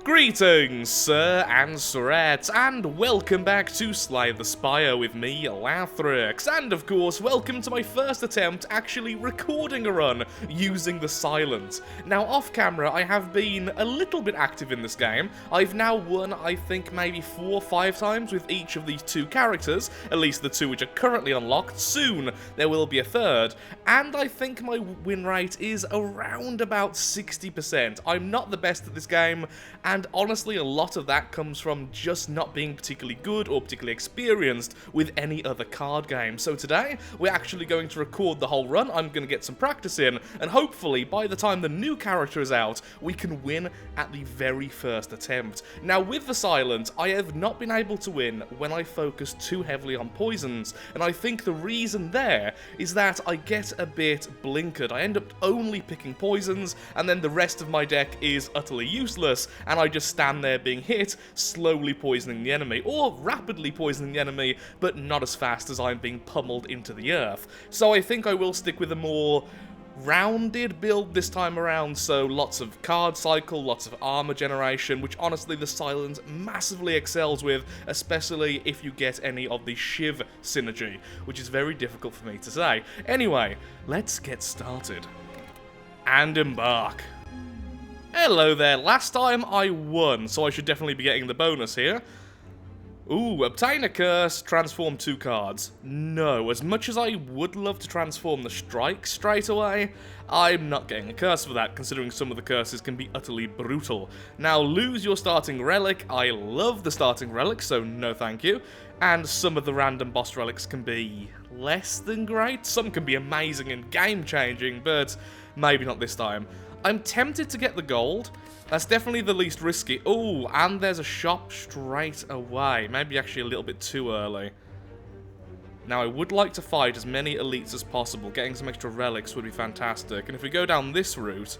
Greetings, sir and sirettes, and welcome back to Slay the Spire with me, Lathrix, and of course, welcome to my first attempt actually recording a run using the silent. Now, off camera, I have been a little bit active in this game. I've now won, I think, maybe 4 or 5 times with each of these 2 characters, at least the 2 which are currently unlocked. Soon, there will be a third, and I think my win rate is around about 60%. I'm not the best at this game, and honestly, a lot of that comes from just not being particularly good or particularly experienced with any other card game. So today, we're actually going to record the whole run. I'm going to get some practice in, and hopefully, by the time the new character is out, we can win at the very first attempt. Now, with the silent, I have not been able to win when I focus too heavily on poisons, and I think the reason there is that I get a bit blinkered. I end up only picking poisons, and then the rest of my deck is utterly useless, and I just stand there being hit, slowly poisoning the enemy, or rapidly poisoning the enemy, but not as fast as I'm being pummeled into the earth. So I think I will stick with a more rounded build this time around, so lots of card cycle, lots of armor generation, which honestly the silent massively excels with, especially if you get any of the Shiv synergy, which is very difficult for me to say. Anyway, let's get started. And embark. Hello there, last time I won, so I should definitely be getting the bonus here. Ooh, obtain a curse, transform 2 cards. No, as much as I would love to transform the strike straight away, I'm not getting a curse for that, considering some of the curses can be utterly brutal. Now, lose your starting relic. I love the starting relic, so no thank you. And some of the random boss relics can be less than great. Some can be amazing and game-changing, but maybe not this time. I'm tempted to get the gold. That's definitely the least risky. Oh, and there's a shop straight away. Maybe actually a little bit too early. Now, I would like to fight as many elites as possible. Getting some extra relics would be fantastic. And if we go down this route,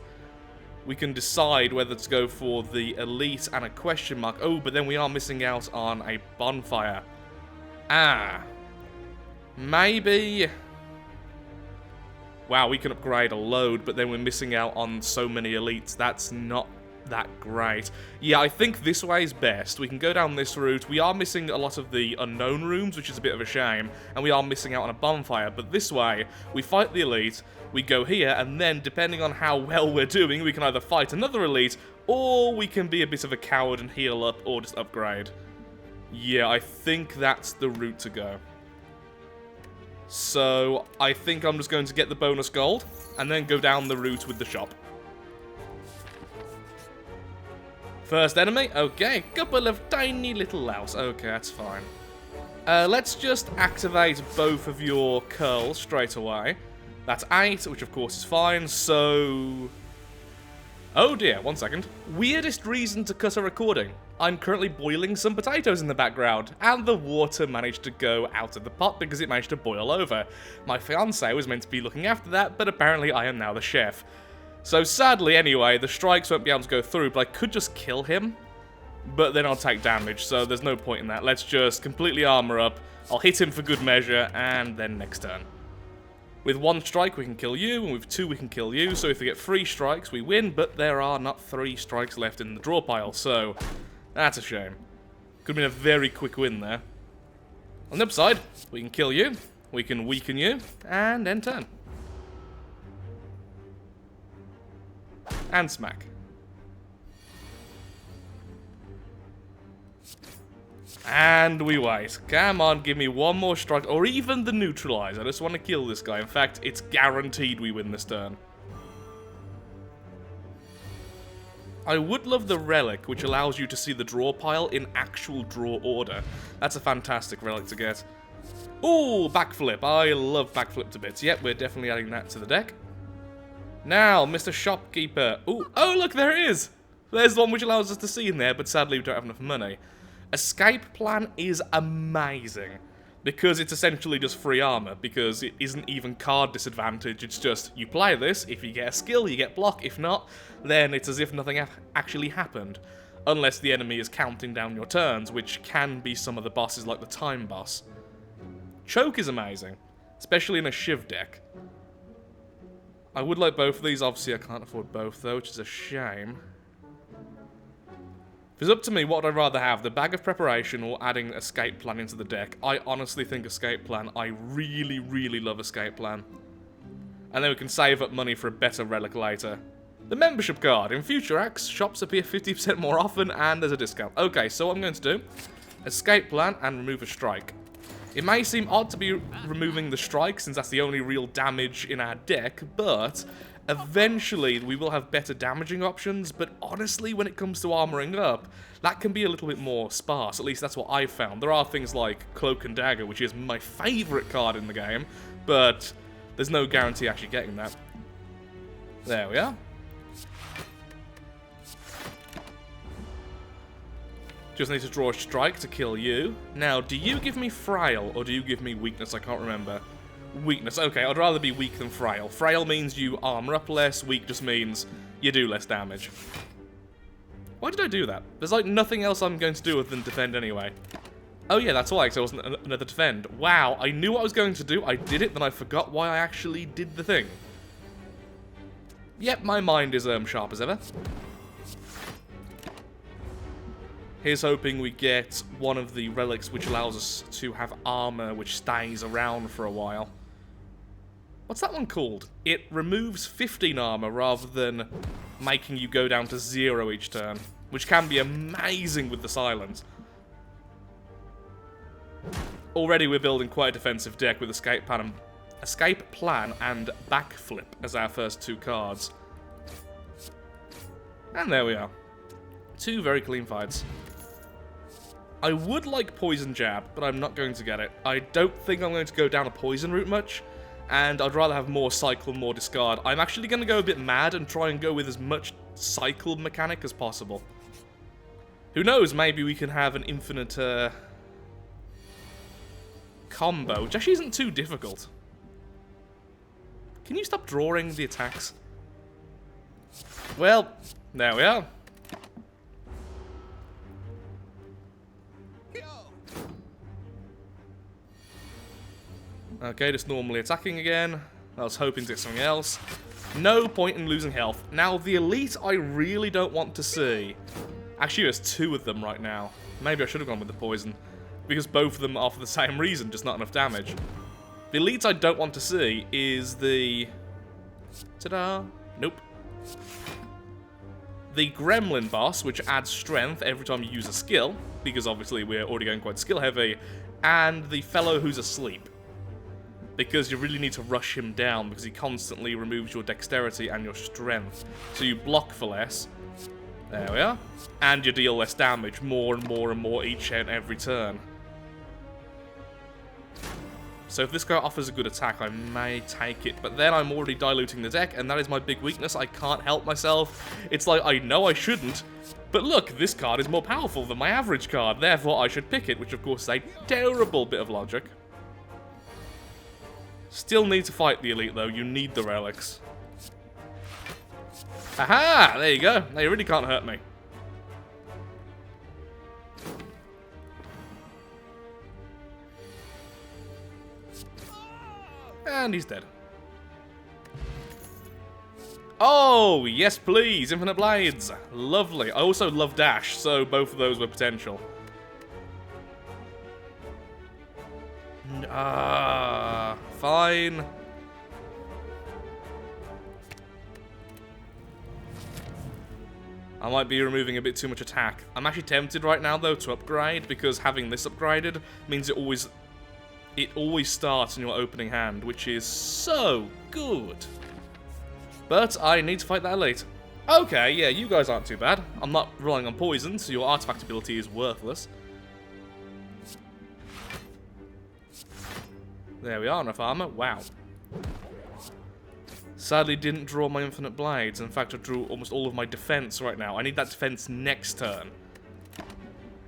we can decide whether to go for the elite and a question mark. Oh, but then we are missing out on a bonfire. Ah. Maybe. Wow, we can upgrade a load, but then we're missing out on so many elites. That's not that great. Yeah, I think this way is best. We can go down this route. We are missing a lot of the unknown rooms, which is a bit of a shame, and we are missing out on a bonfire. But this way, we fight the elite, we go here, and then, depending on how well we're doing, we can either fight another elite, or we can be a bit of a coward and heal up, or just upgrade. Yeah, I think that's the route to go. So, I think I'm just going to get the bonus gold, and then go down the route with the shop. First enemy, okay, couple of tiny little louse, okay, that's fine. Let's just activate both of your curls straight away. That's 8, which of course is fine, so... Oh dear, 1 second. Weirdest reason to cut a recording. I'm currently boiling some potatoes in the background, and the water managed to go out of the pot because it managed to boil over. My fiancé was meant to be looking after that, but apparently I am now the chef. So sadly, anyway, the strikes won't be able to go through, but I could just kill him, but then I'll take damage, so there's no point in that. Let's just completely armor up, I'll hit him for good measure, and then next turn. With 1 strike, we can kill you, and with 2, we can kill you, so if we get 3 strikes, we win, but there are not 3 strikes left in the draw pile, so that's a shame. Could have been a very quick win there. On the upside, we can kill you, we can weaken you, and end turn. And smack. And we wait. Come on, give me 1 more strike, or even the neutralize. I just want to kill this guy. In fact, it's guaranteed we win this turn. I would love the relic, which allows you to see the draw pile in actual draw order. That's a fantastic relic to get. Ooh, backflip. I love backflip to bits. Yep, we're definitely adding that to the deck. Now, Mr. Shopkeeper. Ooh, oh, look, there it is. There's one which allows us to see in there, but sadly we don't have enough money. Escape plan is amazing, because it's essentially just free armor, because it isn't even card disadvantage, it's just, you play this, if you get a skill, you get block, if not, then it's as if nothing actually happened, unless the enemy is counting down your turns, which can be some of the bosses like the time boss. Choke is amazing, especially in a Shiv deck. I would like both of these. Obviously, I can't afford both, though, which is a shame. If it's up to me, what would I rather have? The bag of preparation or adding escape plan into the deck? I honestly think escape plan. I really, really love escape plan. And then we can save up money for a better relic later. The membership card. In future acts, shops appear 50% more often and there's a discount. Okay, so what I'm going to do, escape plan and remove a strike. It may seem odd to be removing the strike since that's the only real damage in our deck, but eventually we will have better damaging options, but honestly when it comes to armoring up, that can be a little bit more sparse, at least that's what I've found. There are things like Cloak and Dagger, which is my favourite card in the game, but there's no guarantee actually getting that. There we are. Just need to draw a strike to kill you. Now, do you give me frail, or do you give me weakness? I can't remember. Weakness. Okay, I'd rather be weak than frail. Frail means you armor up less. Weak just means you do less damage. Why did I do that? There's like nothing else I'm going to do other than defend anyway. Oh yeah, that's why, because there wasn't another defend. Wow, I knew what I was going to do. I did it, then I forgot why I actually did the thing. Yep, my mind is sharp as ever. Here's hoping we get one of the relics which allows us to have armor which stays around for a while. What's that one called? It removes 15 armor rather than making you go down to 0 each turn, which can be amazing with the silence. Already we're building quite a defensive deck with escape plan and backflip as our first two cards. And there we are. Two very clean fights. I would like Poison Jab, but I'm not going to get it. I don't think I'm going to go down a poison route much, and I'd rather have more cycle, more discard. I'm actually going to go a bit mad and try and go with as much cycle mechanic as possible. Who knows, maybe we can have an infinite combo, which actually isn't too difficult. Can you stop drawing the attacks? Well, there we are. Okay, just normally attacking again. I was hoping to get something else. No point in losing health. Now, the elite I really don't want to see. Actually, there's two of them right now. Maybe I should have gone with the poison, because both of them are for the same reason, just not enough damage. The elite I don't want to see is the... Ta-da! Nope. The Gremlin boss, which adds strength every time you use a skill, because obviously we're already going quite skill heavy, and the fellow who's asleep, because you really need to rush him down because he constantly removes your dexterity and your strength. So you block for less. There we are. And you deal less damage, more and more and more each and every turn. So if this guy offers a good attack, I may take it. But then I'm already diluting the deck, and that is my big weakness. I can't help myself. It's like, I know I shouldn't, but look, this card is more powerful than my average card, therefore I should pick it, which of course is a terrible bit of logic. Still need to fight the elite, though. You need the relics. Aha! There you go. They really can't hurt me. And he's dead. Oh, yes please. Infinite Blades. Lovely. I also love Dash, so both of those were potential. Fine. I might be removing a bit too much attack. I'm actually tempted right now, though, to upgrade, because having this upgraded means it always starts in your opening hand, which is so good. But I need to fight that elite. Okay, yeah, you guys aren't too bad. I'm not relying on poison, so your artifact ability is worthless. There we are, enough armor. Wow. Sadly didn't draw my infinite blades. In fact, I drew almost all of my defense right now. I need that defense next turn.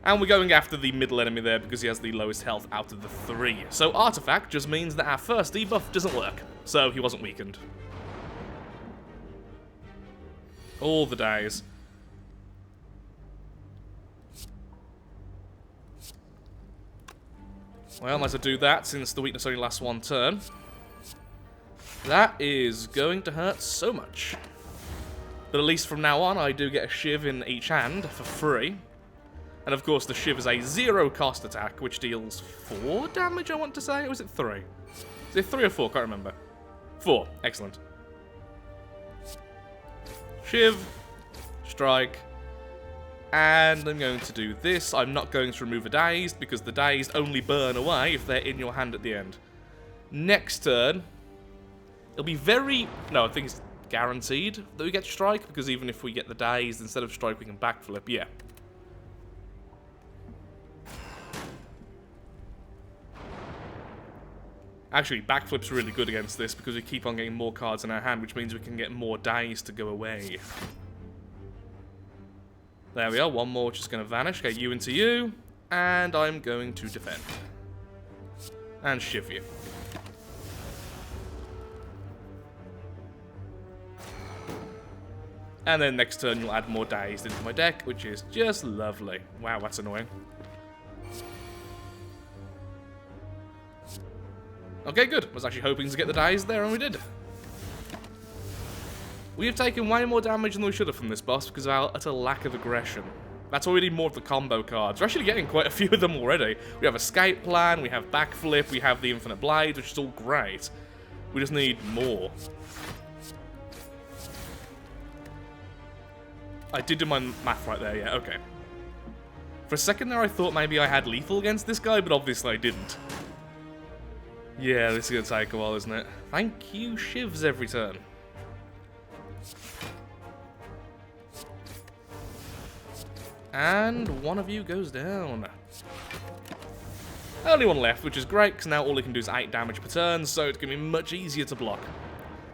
And we're going after the middle enemy there because he has the lowest health out of the three. So artifact just means that our first debuff doesn't work. So he wasn't weakened. All the days. Well, might as well do that since the weakness only lasts one turn. That is going to hurt so much. But at least from now on, I do get a shiv in each hand for free. And of course, the Shiv is a 0-cost attack, which deals 4 damage, I want to say? Or was it 3? Is it 3 or 4? Can't remember. 4. Excellent. Shiv. Strike. And I'm going to do this. I'm not going to remove a Dazed, because the Dazed only burn away if they're in your hand at the end. Next turn, it'll be very... No, I think it's guaranteed that we get Strike, because even if we get the Dazed, instead of Strike, we can backflip. Yeah. Actually, backflip's really good against this, because we keep on getting more cards in our hand, which means we can get more Dazed to go away. There we are, one more which is going to vanish. Get you into you, and I'm going to defend. And Shiv you. And then next turn you'll add more Dazed into my deck, which is just lovely. Wow, that's annoying. Okay, good. I was actually hoping to get the Dazed there, and we did. We have taken way more damage than we should have from this boss because of our utter lack of aggression. That's why we need more of the combo cards. We're actually getting quite a few of them already. We have Escape Plan, we have Backflip, we have the Infinite Blade, which is all great. We just need more. I did do my math right there, yeah, okay. For a second there I thought maybe I had lethal against this guy, but obviously I didn't. Yeah, this is going to take a while, isn't it? Thank you, Shivs, every turn. And one of you goes down. Only one left, which is great, because now all he can do is 8 damage per turn, so it's going to be much easier to block.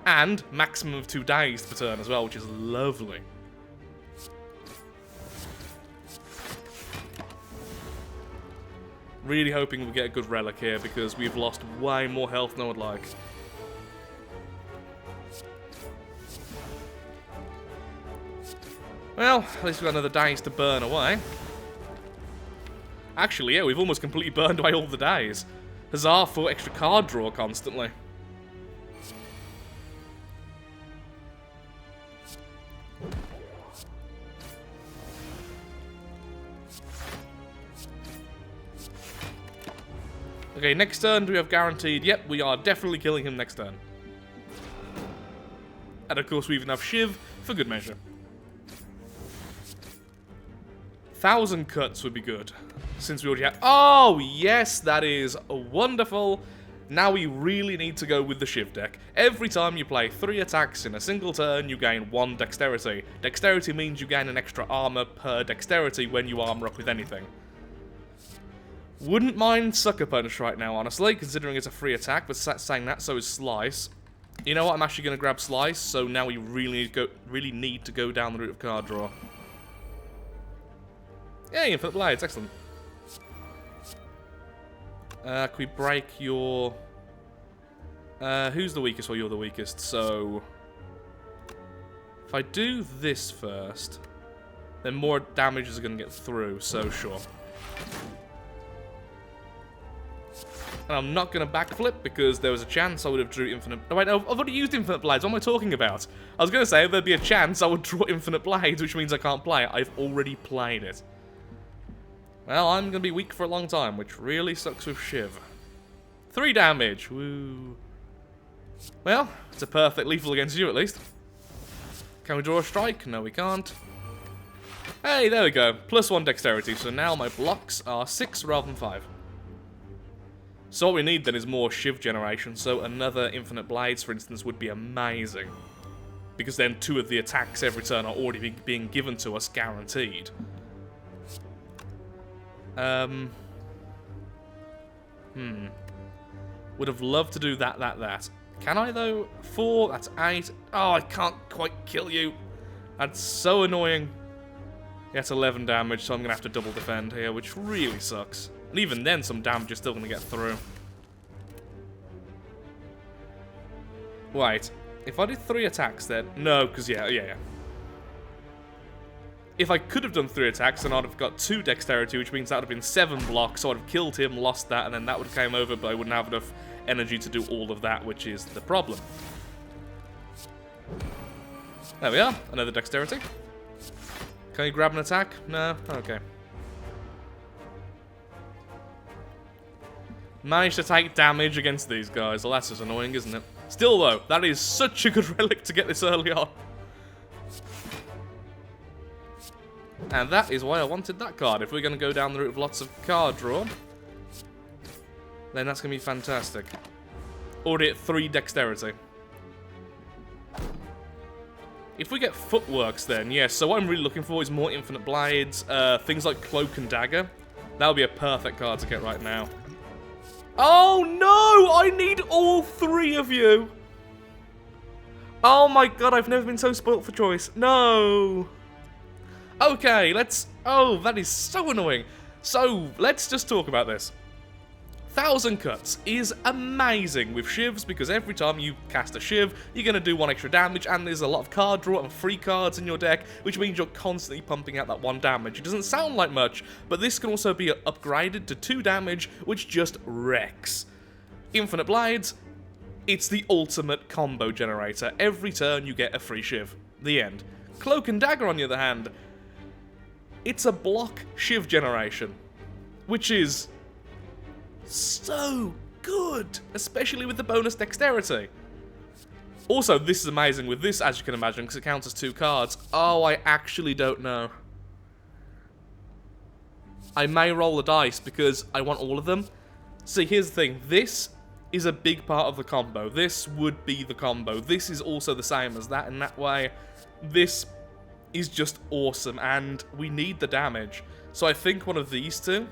And maximum of 2 Dazed per turn as well, which is lovely. Really hoping we get a good relic here, because we've lost way more health than I would like. Well, at least we've got another Daze to burn away. Actually, yeah, we've almost completely burned away all the Daze. Huzzah for extra card draw constantly. Okay, next turn, do we have guaranteed? Yep, we are definitely killing him next turn. And of course we even have Shiv for good measure. 1,000 cuts would be good, since we already have... Oh, yes, that is wonderful. Now we really need to go with the Shiv deck. Every time you play 3 attacks in a single turn, you gain 1 dexterity. Dexterity means you gain an extra armor per dexterity when you armor up with anything. Wouldn't mind Sucker Punch right now, honestly, considering it's a free attack, but saying that, so is Slice. You know what, I'm actually going to grab Slice, so now we really need to go down the route of card draw. Yeah, Infinite Blades, excellent. Can we break your... who's the weakest? Well, you're the weakest, so... If I do this first, then more damage is going to get through, so sure. And I'm not going to backflip, because there was a chance I would have drew Infinite... Oh, wait, I've already used Infinite Blades, what am I talking about? I was going to say there'd be a chance I would draw Infinite Blades, which means I can't play it. I've already played it. Well, I'm going to be weak for a long time, which really sucks with Shiv. 3 damage, woo. Well, it's a perfect lethal against you, at least. Can we draw a strike? No, we can't. Hey, there we go. +1 dexterity, so now my blocks are 6 rather than 5. So what we need then is more Shiv generation, so another Infinite Blades, for instance, would be amazing. Because then 2 of the attacks every turn are already being given to us, guaranteed. Would have loved to do that. Can I, though? 4, that's 8. Oh, I can't quite kill you. That's so annoying. Yeah, it's 11 damage, so I'm going to have to double defend here, which really sucks. And even then, some damage is still going to get through. Wait, if I did 3 attacks then... No, because yeah. If I could have done 3 attacks, then I'd have got 2 dexterity, which means that would have been 7 blocks, so I'd have killed him, lost that, and then that would have came over, but I wouldn't have enough energy to do all of that, which is the problem. There we are, another dexterity. Can you grab an attack? No? Okay. Managed to take damage against these guys. Well, that's just annoying, isn't it? Still, though, that is such a good relic to get this early on. And that is why I wanted that card. If we're going to go down the route of lots of card draw, then that's going to be fantastic. Already at 3 dexterity. If we get footworks then, yes, so what I'm really looking for is more infinite blades, things like cloak and dagger. That would be a perfect card to get right now. Oh no! I need all 3 of you! Oh my god, I've never been so spoilt for choice. No! Okay, let's... Oh, that is so annoying. So, let's just talk about this. 1000 Cuts is amazing with shivs because every time you cast a shiv, you're going to do 1 extra damage, and there's a lot of card draw and free cards in your deck, which means you're constantly pumping out that 1 damage. It doesn't sound like much, but this can also be upgraded to 2 damage, which just wrecks. Infinite Blades, it's the ultimate combo generator. Every turn you get a free shiv. The end. Cloak and Dagger, on the other hand, it's a block shiv generation, which is so good, especially with the bonus dexterity. Also, this is amazing with this, as you can imagine, because it counts as 2 cards. Oh, I actually don't know. I may roll the dice because I want all of them. See, here's the thing. This is a big part of the combo. This would be the combo. This is also the same as that in that way. This is just awesome, and we need the damage. So I think one of these 2...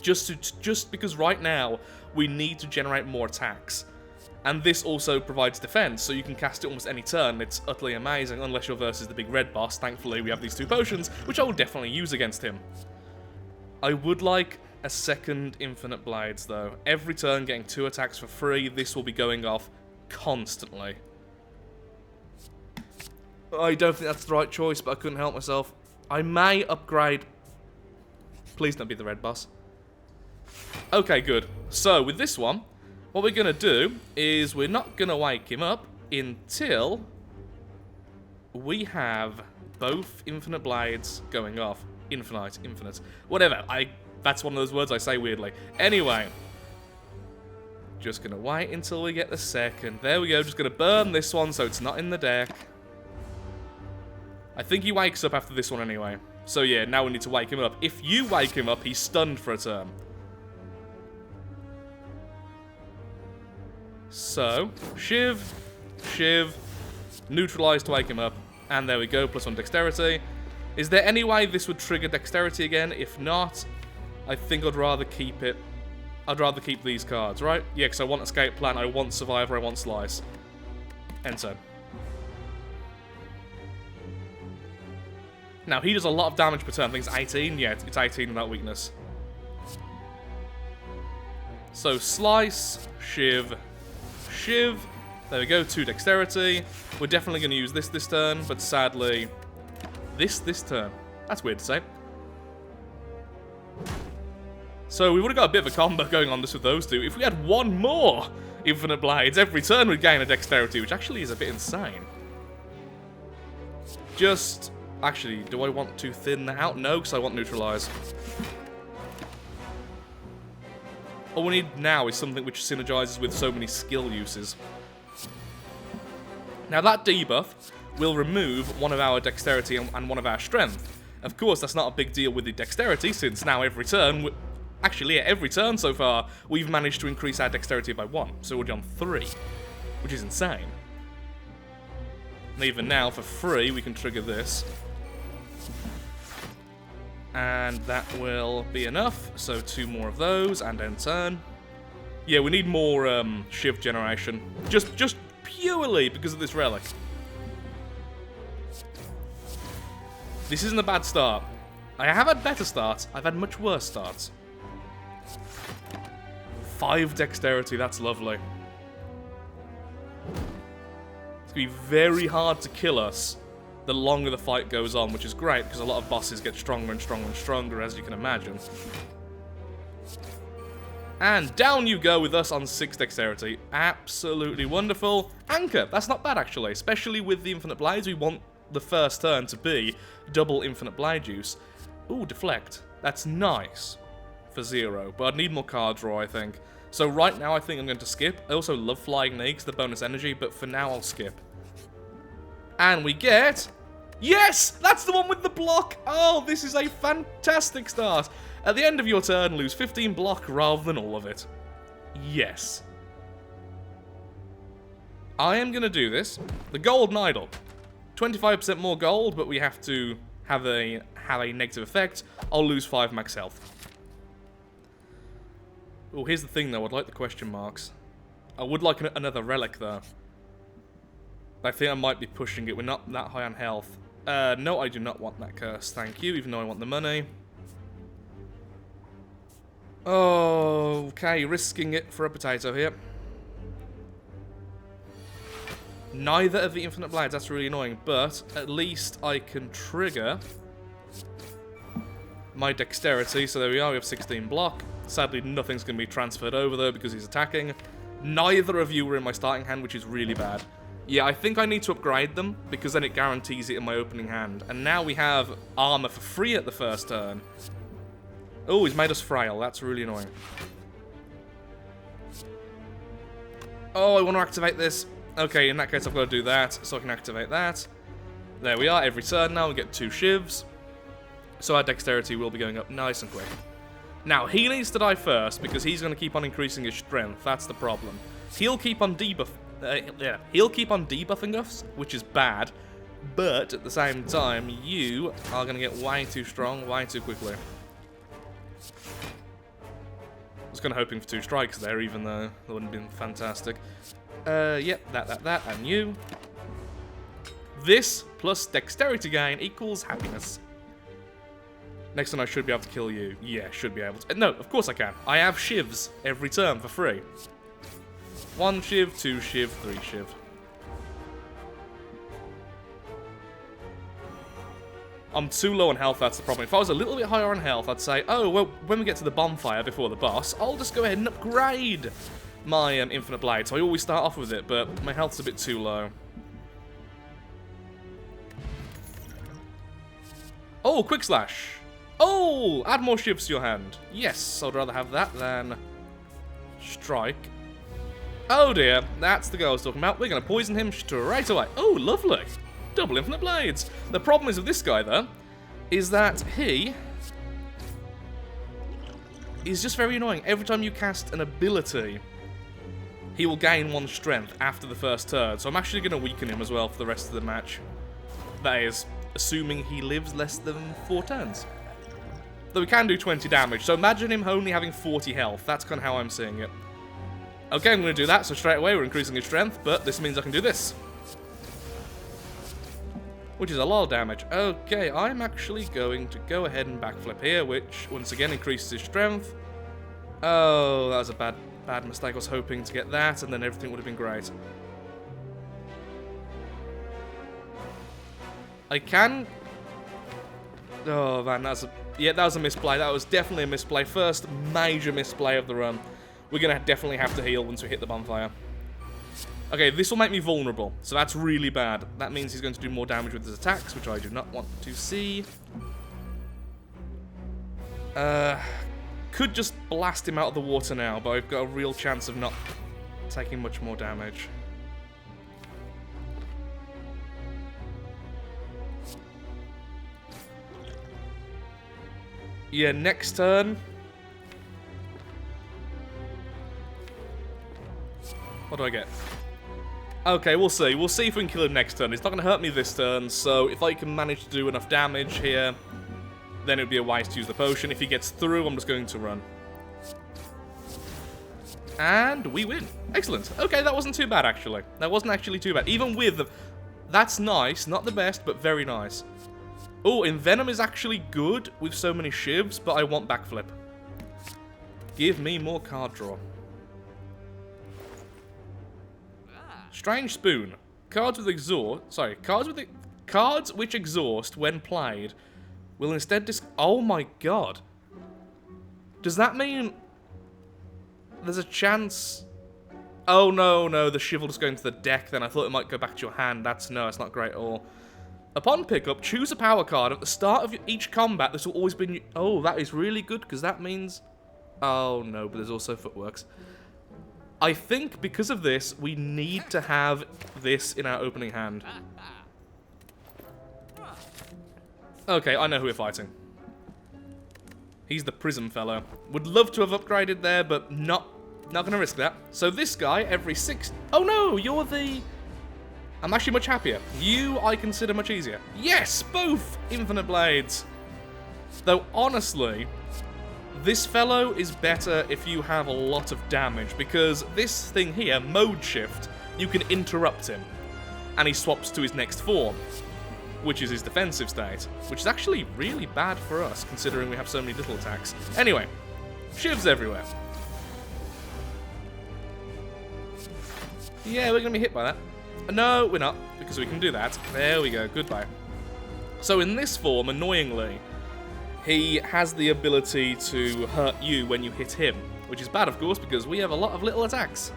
Just because right now, we need to generate more attacks. And this also provides defense, so you can cast it almost any turn. It's utterly amazing, unless you're versus the big red boss. Thankfully, we have these 2 potions, which I will definitely use against him. I would like a 2nd Infinite Blades, though. Every turn, getting 2 attacks for free. This will be going off constantly. I don't think that's the right choice, but I couldn't help myself. I may upgrade... Please don't be the red boss. Okay, good. So, with this one, what we're going to do is we're not going to wake him up until we have both Infinite Blades going off. Infinite. Whatever. That's one of those words I say weirdly. Anyway. Just going to wait until we get the 2nd. There we go. Just going to burn this one so it's not in the deck. I think he wakes up after this one anyway. So yeah, now we need to wake him up. If you wake him up, he's stunned for a turn. So, Shiv, neutralize to wake him up, and there we go, +1 dexterity. Is there any way this would trigger dexterity again? If not, I think I'd rather keep it. I'd rather keep these cards, right? Yeah, because I want Escape Plan, I want Survivor, I want Slice. End turn. Now, he does a lot of damage per turn. I think it's 18. Yeah, it's 18 without weakness. So, Slice, Shiv. There we go, 2 dexterity. We're definitely going to use this turn, but sadly, this turn. That's weird to say. So we would have got a bit of a combo going on this with those 2. If we had 1 more Infinite Blades, every turn we'd gain a dexterity, which actually is a bit insane. Just... Actually, do I want to thin that out? No, because I want neutralize. All we need now is something which synergizes with so many skill uses. Now that debuff will remove 1 of our dexterity and 1 of our strength. Of course, that's not a big deal with the dexterity, since now every turn... Actually, yeah, every turn so far, we've managed to increase our dexterity by 1. So we're on 3, which is insane. And even now, for free, we can trigger this. And that will be enough. So 2 more of those, and end turn. Yeah, we need more Shiv generation. Just purely because of this relic. This isn't a bad start. I have had better starts. I've had much worse starts. 5 dexterity, that's lovely. It's going to be very hard to kill us the longer the fight goes on, which is great, because a lot of bosses get stronger and stronger and stronger, as you can imagine. And down you go with us on 6 dexterity. Absolutely wonderful. Anchor, that's not bad actually, especially with the Infinite Blades. We want the first turn to be double Infinite Blade use. Ooh, deflect. That's nice for 0, but I'd need more card draw, I think. So right now I think I'm going to skip. I also love flying knee because the bonus energy, but for now I'll skip. And we get... Yes! That's the one with the block! Oh, this is a fantastic start. At the end of your turn, lose 15 block rather than all of it. Yes. I am going to do this. The Golden Idol. 25% more gold, but we have to have a negative effect. I'll lose 5 max health. Oh, here's the thing though. I'd like the question marks. I would like another relic though. I think I might be pushing it. We're not that high on health. No, I do not want that curse. Thank you, even though I want the money. Oh, okay. Risking it for a potato here. Neither of the infinite blades, that's really annoying, but at least I can trigger my dexterity. So there we are, we have 16 block. Sadly, nothing's going to be transferred over though because he's attacking. Neither of you were in my starting hand, which is really bad. Yeah, I think I need to upgrade them because then it guarantees it in my opening hand. And now we have armor for free at the first turn. Oh, he's made us frail. That's really annoying. Oh, I want to activate this. Okay, in that case, I've got to do that, so I can activate that. There we are, every turn now, we get 2 shivs. So our dexterity will be going up nice and quick. Now, he needs to die first, because he's going to keep on increasing his strength, that's the problem. He'll keep on debuffing us, which is bad, but at the same time, you are going to get way too strong, way too quickly. I was kind of hoping for 2 strikes there, even though that wouldn't have been fantastic. Yep, that, and you. This plus dexterity gain equals happiness. Next time I should be able to kill you. Yeah, should be able to. No, of course I can. I have shivs every turn for free. 1 shiv, 2 shiv, 3 shiv. I'm too low on health, that's the problem. If I was a little bit higher on health, I'd say, oh, well, when we get to the bonfire before the boss, I'll just go ahead and upgrade my infinite blade. So I always start off with it, but my health's a bit too low. Oh, quick slash. Oh, add more shivs to your hand. Yes, I'd rather have that than strike. Oh dear, that's the guy I was talking about. We're going to poison him straight away. Oh, lovely. Double infinite blades. The problem is with this guy, though, is that he is just very annoying. Every time you cast an ability, he will gain 1 strength after the first turn. So I'm actually going to weaken him as well for the rest of the match. That is, assuming he lives less than 4 turns. Though he can do 20 damage, so imagine him only having 40 health. That's kind of how I'm seeing it. Okay, I'm going to do that, so straight away we're increasing his strength, but this means I can do this. Which is a lot of damage. Okay, I'm actually going to go ahead and backflip here, which once again increases his strength. Oh, that was a bad mistake. I was hoping to get that, and then everything would have been great. I can... Oh, man, that was a misplay. That was definitely a misplay. First major misplay of the run. We're going to definitely have to heal once we hit the bonfire. Okay, this will make me vulnerable, so that's really bad. That means he's going to do more damage with his attacks, which I do not want to see. Could just blast him out of the water now, but I've got a real chance of not taking much more damage. Yeah, next turn. What do I get? Okay, we'll see. We'll see if we can kill him next turn. He's not going to hurt me this turn, so if I can manage to do enough damage here, then it would be a wise to use the potion. If he gets through, I'm just going to run. And we win. Excellent. Okay, that wasn't too bad, actually. That wasn't actually too bad. Even with... That's nice. Not the best, but very nice. Oh, Envenom is actually good with so many shivs, but I want backflip. Give me more card draw. Strange Spoon. Cards which exhaust when played will instead oh my god. Does that mean there's a chance? Oh no, the shiv will just go into the deck then. I thought it might go back to your hand. No, it's not great at all. Upon pickup, choose a power card. At the start of each combat, this will always be... Oh, that is really good, because that means... Oh, no, but there's also footworks. I think because of this, we need to have this in our opening hand. Okay, I know who we're fighting. He's the Prism fellow. Would love to have upgraded there, but not gonna risk that. So this guy, every 6... Oh no, you're the... I'm actually much happier. You, I consider much easier. Yes, both Infinite Blades. Though, honestly, this fellow is better if you have a lot of damage, because this thing here, Mode Shift, you can interrupt him, and he swaps to his next form, which is his defensive state, which is actually really bad for us, considering we have so many little attacks. Anyway, shivs everywhere. Yeah, we're going to be hit by that. No, we're not, because we can do that. There we go, goodbye. So in this form, annoyingly, he has the ability to hurt you when you hit him, which is bad, of course, because we have a lot of little attacks.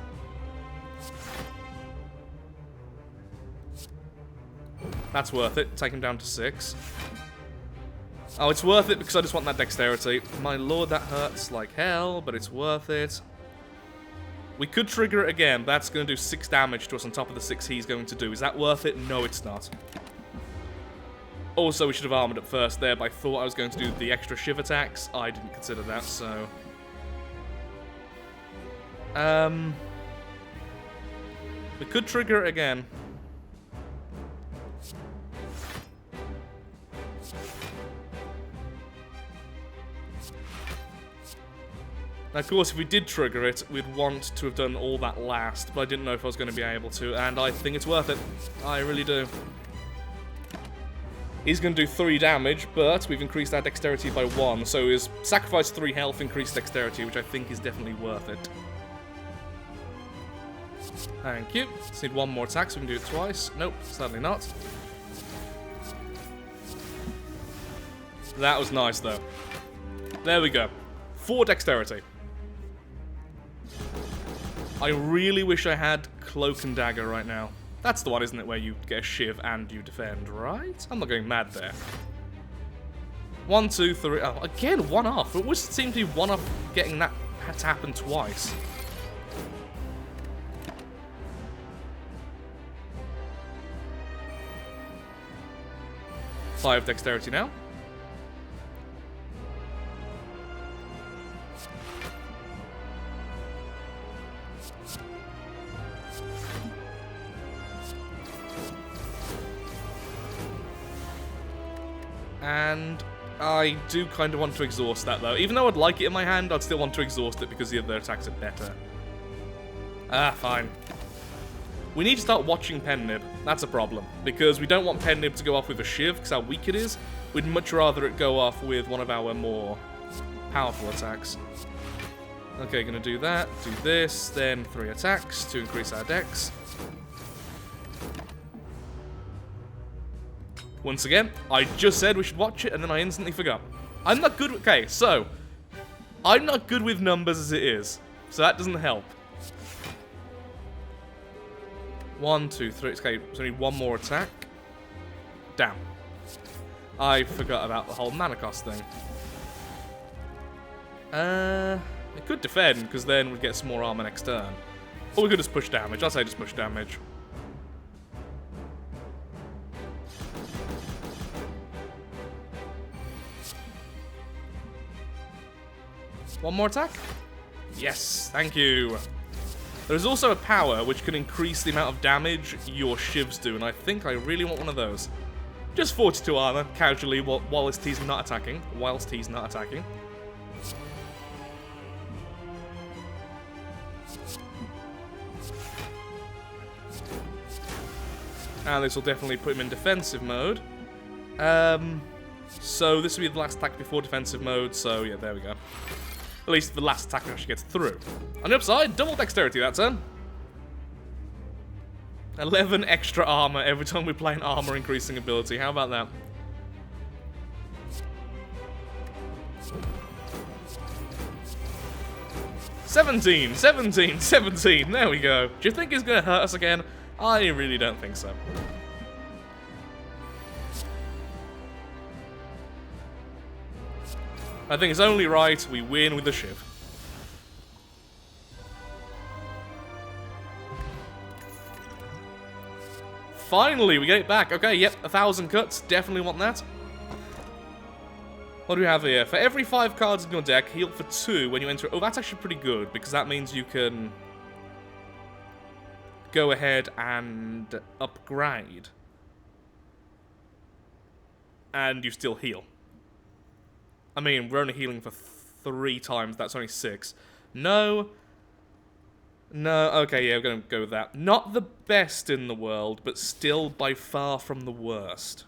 That's worth it. Take him down to 6. Oh, it's worth it because I just want that dexterity. My lord, that hurts like hell, but it's worth it. We could trigger it again. That's going to do 6 damage to us on top of the 6 he's going to do. Is that worth it? No, it's not. Also, we should have armored up first there, but I thought I was going to do the extra shiv attacks. I didn't consider that, so... We could trigger it again. Now, of course, if we did trigger it, we'd want to have done all that last, but I didn't know if I was going to be able to, and I think it's worth it. I really do. He's going to do 3 damage, but we've increased our dexterity by 1, so his sacrifice 3 health, increased dexterity, which I think is definitely worth it. Thank you. Just need 1 more attack, so we can do it twice. Nope, sadly not. That was nice, though. There we go. 4 dexterity. I really wish I had Cloak and Dagger right now. That's the one, isn't it, where you get a shiv and you defend, right? I'm not going mad there. 1, 2, 3... Oh, again, 1 off. It always seemed to be 1 off getting that to happen twice. Five dexterity now. And I do kind of want to exhaust that, though. Even though I'd like it in my hand, I'd still want to exhaust it because the other attacks are better. Ah, fine. We need to start watching Pen Nib. That's a problem. Because we don't want Pen Nib to go off with a shiv, because how weak it is. We'd much rather it go off with one of our more powerful attacks. Okay, gonna do that. Do this, then 3 attacks to increase our dex. Once again, I just said we should watch it, and then I instantly forgot. I'm not good with... Okay, so... I'm not good with numbers as it is. So that doesn't help. 1, 2, 3... Okay, so I need 1 more attack. Damn. I forgot about the whole mana cost thing. It could defend, because then we'd get some more armor next turn. Or we could just push damage. I'll say just push damage. One more attack? Yes, thank you. There's also a power which can increase the amount of damage your shivs do, and I think I really want one of those. Just 42 armor, casually, whilst he's not attacking. And this will definitely put him in defensive mode. So this will be the last attack before defensive mode, so yeah, there we go. At least the last attack actually gets through. On the upside, double dexterity that turn. 11 extra armor every time we play an armor increasing ability. How about that? $17, $17, $17. There we go. Do you think he's going to hurt us again? I really don't think so. I think it's only right we win with the shiv. finally, we get it back. Okay, yep, 1,000 cuts. Definitely want that. What do we have here? For every 5 cards in your deck, heal for 2 when you enter... Oh, that's actually pretty good, because that means you can go ahead and upgrade. And you still heal. I mean, we're only healing for 3 times. That's only 6. No. No, okay, yeah, we're going to go with that. Not the best in the world, but still by far from the worst.